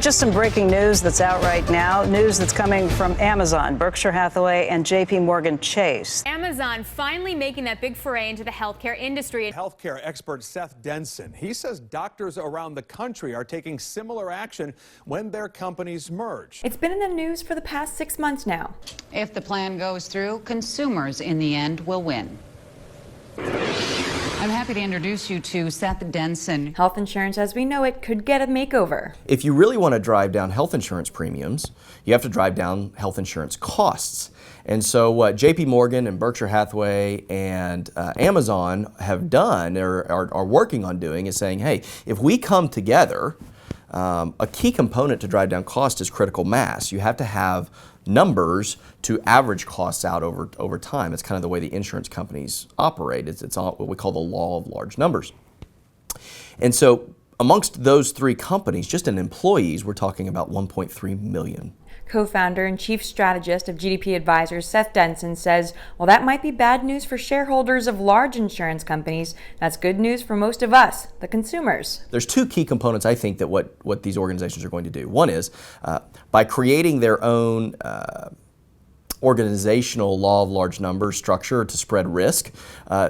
Just some breaking news that's out right now. News that's coming from Amazon, Berkshire Hathaway, and JP Chase. Amazon finally making that big foray into the healthcare industry. Healthcare expert Seth Denson, he says doctors around the country are taking similar action when their companies merge. It's been in the news for the past 6 months now. If the plan goes through, consumers in the end will win. I'm happy to introduce you to Seth Denson. Health insurance as we know it could get a makeover. If you really want to drive down health insurance premiums, you have to drive down health insurance costs. And so what JP Morgan and Berkshire Hathaway and Amazon have done or are working on doing is saying, hey, if we come together, a key component to drive down cost is critical mass. You have to have numbers to average costs out over time. It's kind of the way the insurance companies operate. It's what we call the law of large numbers. And so amongst those three companies, just in employees, we're talking about 1.3 million. Co-founder and chief strategist of GDP Advisors, Seth Denson, says, while that might be bad news for shareholders of large insurance companies, that's good news for most of us, the consumers. There's two key components, I think, that what these organizations are going to do. One is by creating their own organizational law of large numbers structure to spread risk,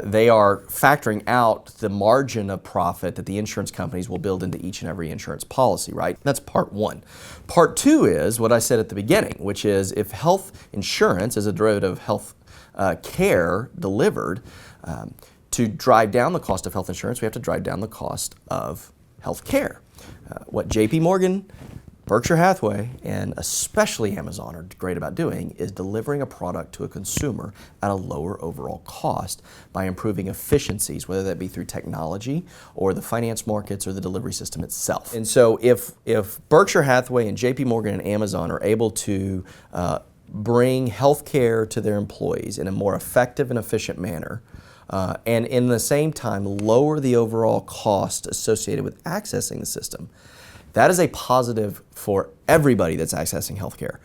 they are factoring out the margin of profit that the insurance companies will build into each and every insurance policy, right? That's part one. Part two is what I said at the beginning, which is if health insurance is a derivative of health care delivered, to drive down the cost of health insurance, we have to drive down the cost of health care. What JP Morgan, Berkshire Hathaway, and especially Amazon are great about doing is delivering a product to a consumer at a lower overall cost by improving efficiencies, whether that be through technology or the finance markets or the delivery system itself. And so if Berkshire Hathaway and JP Morgan and Amazon are able to bring healthcare to their employees in a more effective and efficient manner, and in the same time lower the overall cost associated with accessing the system, that is a positive for everybody that's accessing healthcare,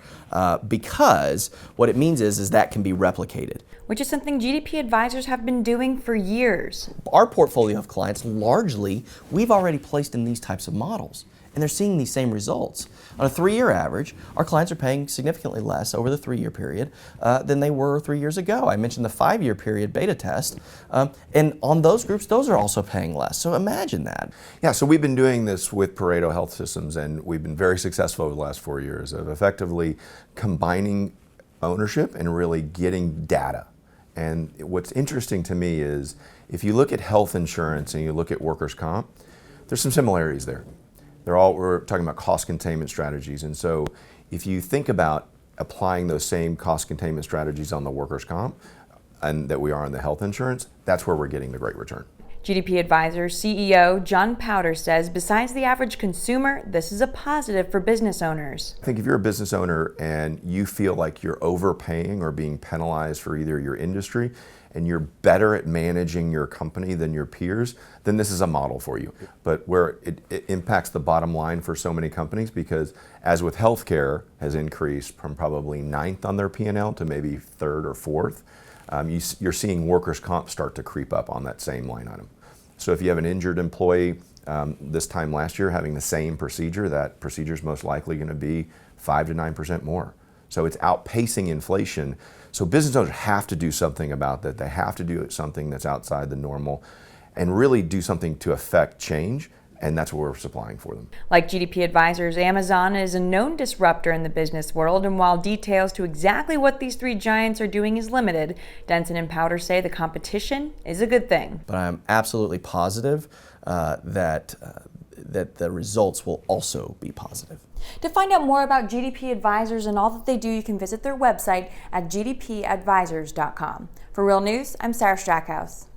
because what it means is that can be replicated. Which is something GDP Advisors have been doing for years. Our portfolio of clients, largely, we've already placed in these types of models, and they're seeing these same results. On a 3-year average, our clients are paying significantly less over the 3-year period than they were 3 years ago. I mentioned the 5-year period beta test, and on those groups, those are also paying less. So imagine that. Yeah, so we've been doing this with Pareto Health Systems, and we've been very successful over the last 4 years of effectively combining ownership and really getting data. And what's interesting to me is if you look at health insurance and you look at workers' comp, there's some similarities there. We're talking about cost containment strategies. And so if you think about applying those same cost containment strategies on the workers' comp and that we are on the health insurance, that's where we're getting the great return. GDP Advisors CEO John Powder says besides the average consumer, this is a positive for business owners. I think if you're a business owner and you feel like you're overpaying or being penalized for either your industry and you're better at managing your company than your peers, then this is a model for you. But where it impacts the bottom line for so many companies, because as with healthcare has increased from probably 9th on their P&L to maybe 3rd or 4th, you're seeing workers' comp start to creep up on that same line item. So if you have an injured employee this time last year having the same procedure, that procedure is most likely going to be 5 to 9% more. So it's outpacing inflation. So business owners have to do something about that. They have to do something that's outside the normal and really do something to affect change. And that's what we're supplying for them. Like GDP Advisors, Amazon is a known disruptor in the business world, and while details to exactly what these three giants are doing is limited, Denson and Powder say the competition is a good thing. But I'm absolutely positive that the results will also be positive. To find out more about GDP Advisors and all that they do, you can visit their website at gdpadvisors.com. For Real News, I'm Sarah Strackhouse.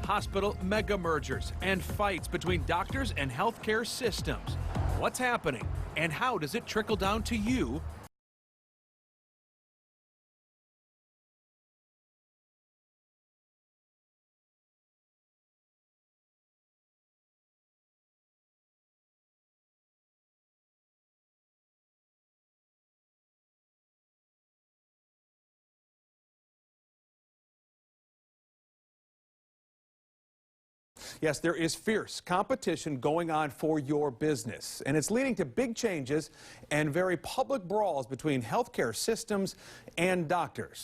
hospital mega mergers and fights between doctors and healthcare systems. What's happening and how does it trickle down to you? Yes, there is fierce competition going on for your business, and it's leading to big changes and very public brawls between healthcare systems and doctors.